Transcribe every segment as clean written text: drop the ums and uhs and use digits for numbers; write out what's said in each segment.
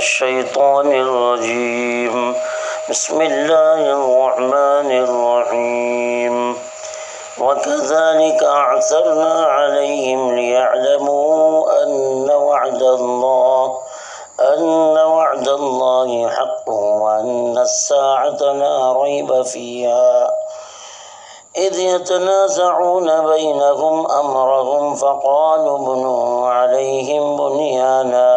الشيطان الرجيم بسم الله الرحمن الرحيم وكذلك أعثرنا عليهم ليعلموا أن وعد الله حق وأن الساعة لا ريب فيها إذ يتنازعون بينهم أمرهم فقالوا ابنوا عليهم بنيانا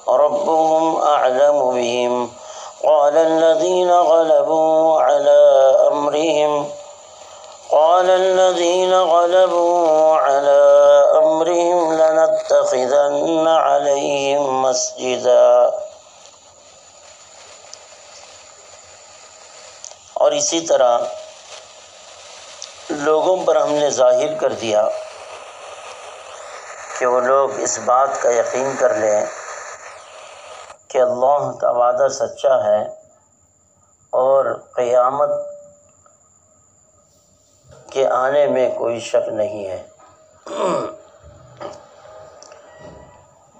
ربهم أعلم بهم قال الذين غلبوا على أمرهم لنتخذن عليهم مسجدا۔ اور اسی طرح لوگوں پر ہم نے ظاہر کر دیا کہ وہ لوگ اس بات کا یقین کر لیں کہ اللہ کا وعدہ سچا ہے اور قیامت کے آنے میں کوئی شک نہیں ہے۔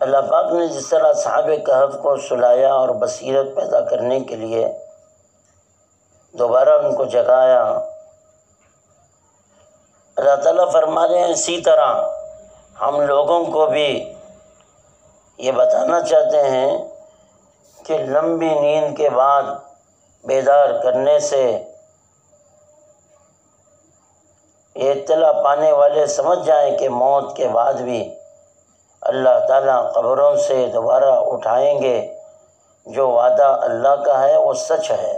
اللہ پاک نے جس طرح اصحاب کہف کو سلایا اور بصیرت پیدا کرنے کے لیے دوبارہ ان کو جگایا، اللہ تعالیٰ فرما رہے ہیں اسی طرح ہم لوگوں کو بھی یہ بتانا چاہتے ہیں کہ لمبی نیند کے بعد بیدار کرنے سے یہ اطلاع پانے والے سمجھ جائیں کہ موت کے بعد بھی اللہ تعالیٰ قبروں سے دوبارہ اٹھائیں گے۔ جو وعدہ اللہ کا ہے وہ سچ ہے،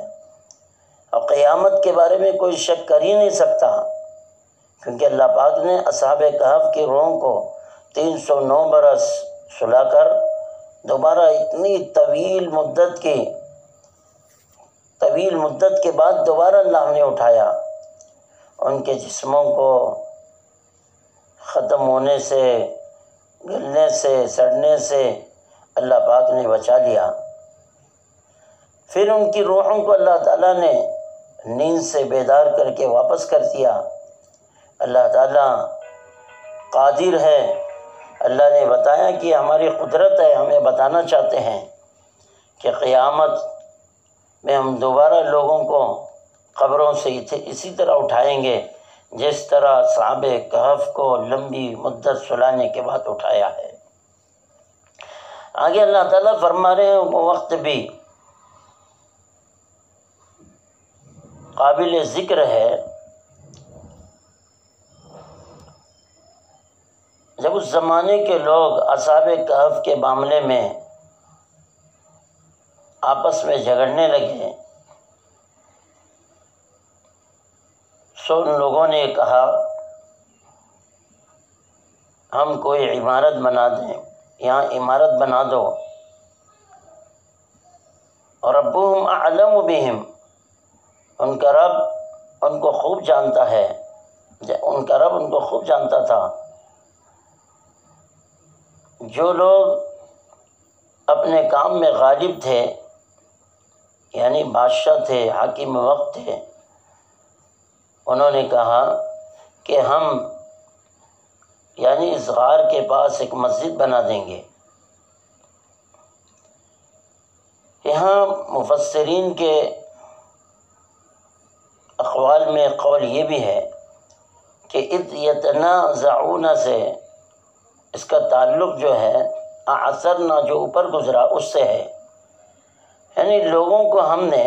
اور قیامت کے بارے میں کوئی شک کر ہی نہیں سکتا، کیونکہ اللہ پاک نے اصحاب کہف کی روحوں کو 309 برس سلا کر دوبارہ اتنی طویل مدت کے بعد دوبارہ اللہ نے اٹھایا۔ ان کے جسموں کو ختم ہونے سے، گلنے سے، سڑنے سے اللہ پاک نے بچا لیا۔ پھر ان کی روحوں کو اللہ تعالیٰ نے نیند سے بیدار کر کے واپس کر دیا۔ اللہ تعالیٰ قادر ہے۔ اللہ نے بتایا کہ ہماری قدرت ہے، ہمیں بتانا چاہتے ہیں کہ قیامت میں ہم دوبارہ لوگوں کو قبروں سے اسی طرح اٹھائیں گے جس طرح اصحاب کہف کو لمبی مدت سلانے کے بعد اٹھایا ہے۔ آگے اللہ تعالیٰ فرما رہے ہیں وہ وقت بھی قابل ذکر ہے جب اس زمانے کے لوگ اصحاب کہف کے معاملے میں آپس میں جھگڑنے لگے، سو ان لوگوں نے کہا ہم کوئی عمارت بنا دیں، یہاں عمارت بنا دو، اور ربهم اعلم بهم، ان کا رب ان کو خوب جانتا ہے، ان کا رب ان کو خوب جانتا تھا۔ جو لوگ اپنے کام میں غالب تھے، یعنی بادشاہ تھے، حاکم وقت تھے، انہوں نے کہا کہ ہم یعنی اس غار کے پاس ایک مسجد بنا دیں گے۔ یہاں مفسرین کے اقوال میں قول یہ بھی ہے کہ اذ یتنازعون سے اس کا تعلق جو ہے اعثرنا جو اوپر گزرا اس سے ہے، یعنی لوگوں کو ہم نے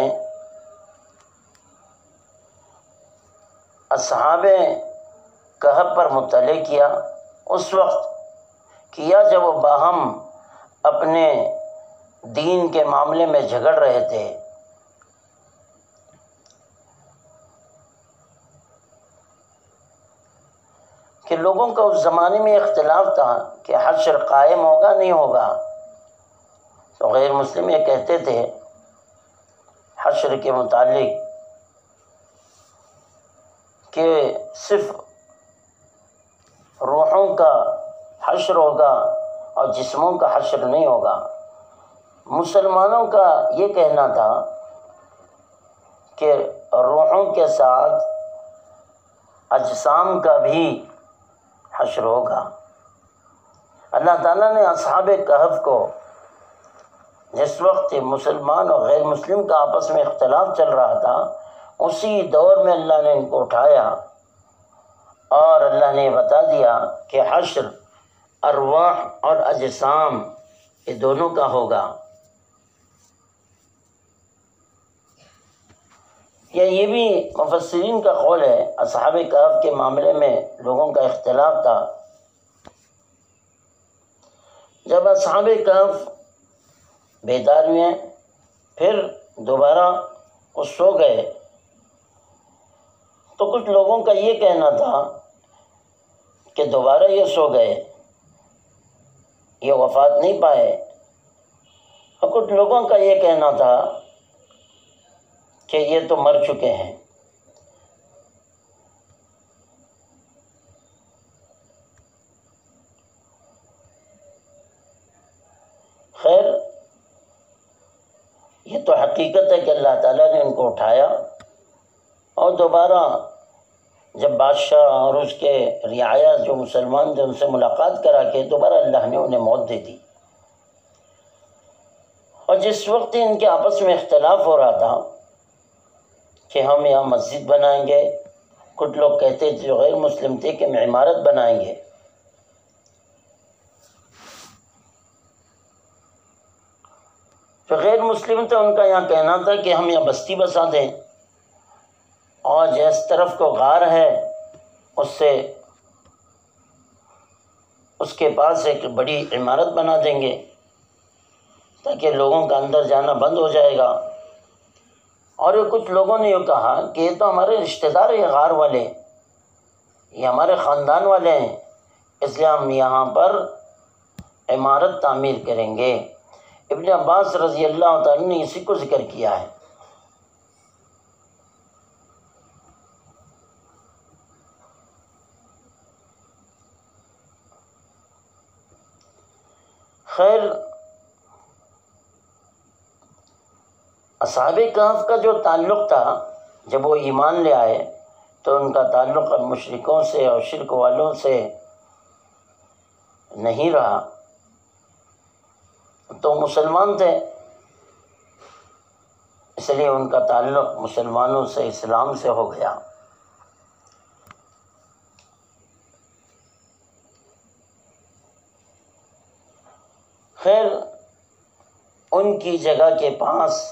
اصحاب کہف پر مطلع کیا، اس وقت کیا جب وہ باہم اپنے دین کے معاملے میں جھگڑ رہے تھے۔ کہ لوگوں کا اس زمانے میں اختلاف تھا کہ حشر قائم ہوگا نہیں ہوگا، تو غیر مسلم یہ کہتے تھے حشر کے متعلق کہ صرف روحوں کا حشر ہوگا اور جسموں کا حشر نہیں ہوگا۔ مسلمانوں کا یہ کہنا تھا کہ روحوں کے ساتھ اجسام کا بھی حشر ہوگا۔ اللہ تعالیٰ نے اصحاب کہف کو جس وقت مسلمان اور غیر مسلم کا آپس میں اختلاف چل رہا تھا، اسی دور میں اللہ نے ان کو اٹھایا اور اللہ نے بتا دیا کہ حشر ارواح اور اجسام یہ دونوں کا ہوگا۔ یہ بھی مفسرین کا قول ہے۔ اصحاب کہف کے معاملے میں لوگوں کا اختلاف تھا۔ جب اصحاب کہف بیدار ہوئے پھر دوبارہ وہ سو گئے تو کچھ لوگوں کا یہ کہنا تھا کہ دوبارہ یہ سو گئے، یہ وفات نہیں پائے، اور کچھ لوگوں کا یہ کہنا تھا کہ یہ تو مر چکے ہیں۔ خیر، یہ تو حقیقت ہے کہ اللہ تعالیٰ نے ان کو اٹھایا اور دوبارہ جب بادشاہ اور اس کے رعایا جو مسلمان تھے ان سے ملاقات کرا کے دوبارہ اللہ نے انہیں موت دے دی۔ اور جس وقت ان کے آپس میں اختلاف ہو رہا تھا کہ ہم یہاں مسجد بنائیں گے، کچھ لوگ کہتے تھے جو غیر مسلم تھے کہ ہم عمارت بنائیں گے، جو غیر مسلم تھے ان کا یہاں کہنا تھا کہ ہم یہاں بستی بسا دیں اور جس طرف کو غار ہے اس کے پاس ایک بڑی عمارت بنا دیں گے تاکہ لوگوں کا اندر جانا بند ہو جائے گا۔ اور کچھ لوگوں نے یہ کہا کہ یہ تو ہمارے رشتہ دار ہیں، یہ غار والے، یہ ہمارے خاندان والے ہیں، اس لیے ہم یہاں پر عمارت تعمیر کریں گے۔ ابن عباس رضی اللہ تعالیٰ نے اسی کو ذکر کیا ہے۔ خیر، اصحاب کہف کا جو تعلق تھا جب وہ ایمان لے آئے تو ان کا تعلق اب مشرکوں سے اور شرک والوں سے نہیں رہا، تو مسلمان تھے، اس لیے ان کا تعلق مسلمانوں سے، اسلام سے ہو گیا۔ خیر، ان کی جگہ کے پاس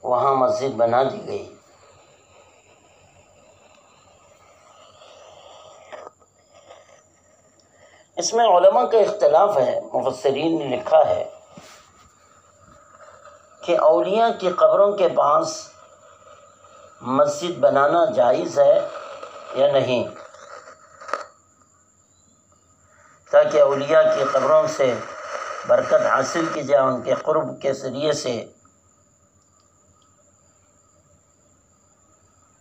وہاں مسجد بنا دی گئی۔ اس میں علماء کا اختلاف ہے۔ مفسرین نے لکھا ہے کہ اولیاء کی قبروں کے پاس مسجد بنانا جائز ہے یا نہیں، تاکہ اولیاء کی قبروں سے برکت حاصل کی جائے، ان کے قرب کے ذریعے سے۔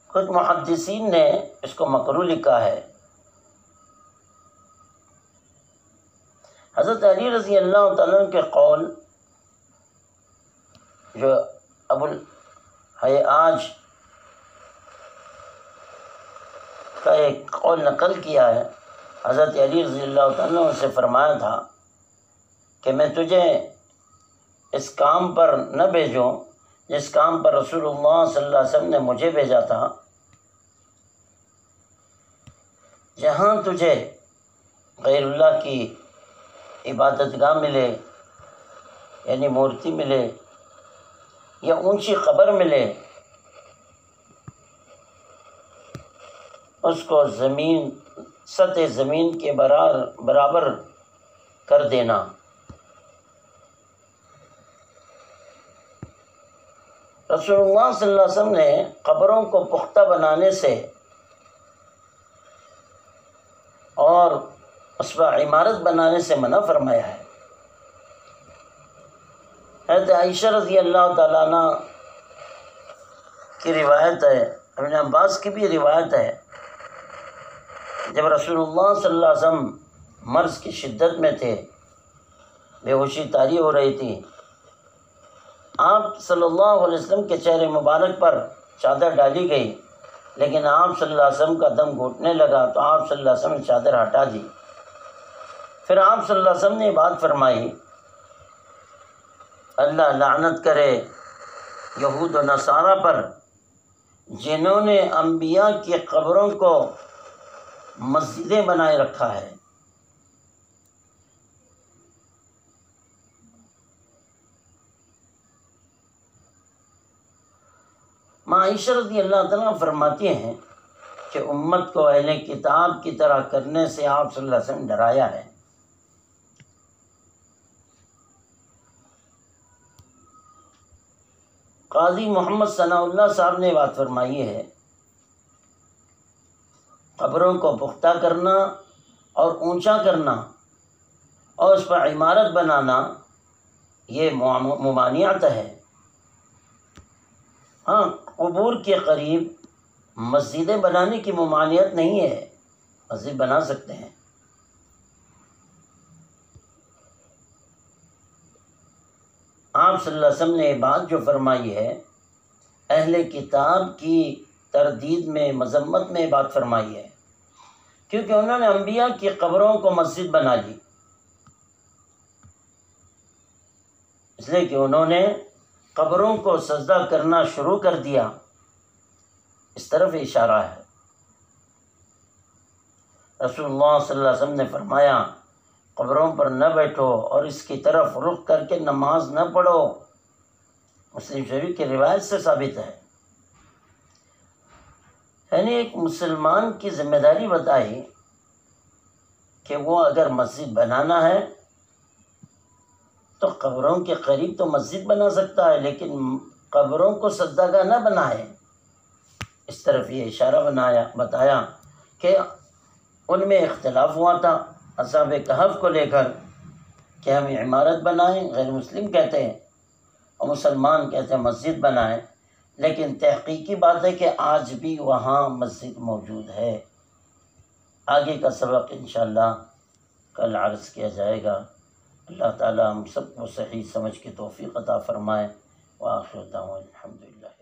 کچھ محدثین نے اس کو مکروہ لکھا ہے۔ حضرت علی رضی اللہ تعالیٰ عنہ کے قول جو ابو الحیاج کا ایک قول نقل کیا ہے، حضرت علی رضی اللہ تعالیٰ عنہ سے فرمایا تھا کہ میں تجھے اس کام پر نہ بھیجوں جس کام پر رسول اللہ صلی اللہ علیہ وسلم نے مجھے بھیجا تھا، جہاں تجھے غیر اللہ کی عبادت گاہ ملے، یعنی مورتی ملے یا اونچی قبر ملے، اس کو سطح زمین کے برابر کر دینا۔ رسول اللہ صلی اللہ علیہ وسلم نے قبروں کو پختہ بنانے سے اور اس پر عمارت بنانے سے منع فرمایا ہے۔ حضرت عائشہ رضی اللہ تعالیٰ عنہ کی روایت ہے، ابن عباس کی بھی روایت ہے، جب رسول اللہ صلی اللہ علیہ وسلم مرض کی شدت میں تھے، بے ہوشی طاری ہو رہی تھی، آپ صلی اللہ علیہ وسلم کے چہرے مبارک پر چادر ڈالی گئی، لیکن آپ صلی اللہ علیہ وسلم کا دم گھٹنے لگا تو آپ صلی اللہ علیہ وسلم نے چادر ہٹا دی۔ پھر آپ صلی اللہ علیہ وسلم نے بات فرمائی اللہ لعنت کرے یہود و نصارہ پر، جنہوں نے انبیاء کی قبروں کو مسجدیں بنائے رکھا ہے۔ عائشہ رضی اللہ تعالیٰ فرماتی ہیں کہ امت کو اہل کتاب کی طرح کرنے سے آپ صلی اللہ علیہ وسلم ڈرایا ہے۔ قاضی محمد ثناء اللہ صاحب نے بات فرمائی ہے، قبروں کو پختہ کرنا اور اونچا کرنا اور اس پر عمارت بنانا یہ ممانعت ہے۔ ہاں، قبور کے قریب مسجدیں بنانے کی ممانعت نہیں ہے، مسجد بنا سکتے ہیں۔ آپ صلی اللہ علیہ وسلم نے یہ بات جو فرمائی ہے، اہل کتاب کی تردید میں، مذمت میں بات فرمائی ہے، کیونکہ انہوں نے انبیاء کی قبروں کو مسجد بنا لی، اس لیے کہ انہوں نے قبروں کو سجدہ کرنا شروع کر دیا۔ اس طرف اشارہ ہے۔ رسول اللہ صلی اللہ علیہ وسلم نے فرمایا قبروں پر نہ بیٹھو اور اس کی طرف رخ کر کے نماز نہ پڑھو، مسلم شریف کی روایت سے ثابت ہے۔ یعنی ایک مسلمان کی ذمہ داری بتائی کہ وہ اگر مسجد بنانا ہے تو قبروں کے قریب تو مسجد بنا سکتا ہے، لیکن قبروں کو سجدہ گاہ نہ بنائے۔ اس طرف یہ اشارہ بتایا کہ ان میں اختلاف ہوا تھا اصحاب کہف کو لے کر کہ ہم عمارت بنائیں، غیر مسلم کہتے ہیں، اور مسلمان کہتے ہیں مسجد بنائیں، لیکن تحقیقی بات ہے کہ آج بھی وہاں مسجد موجود ہے۔ آگے کا سبق انشاءاللہ کل عرض کیا جائے گا۔ اللہ تعالی ہم سب کو صحیح سمجھ کے توفیق عطا فرمائے۔ وآخر دعوانا الحمدللہ۔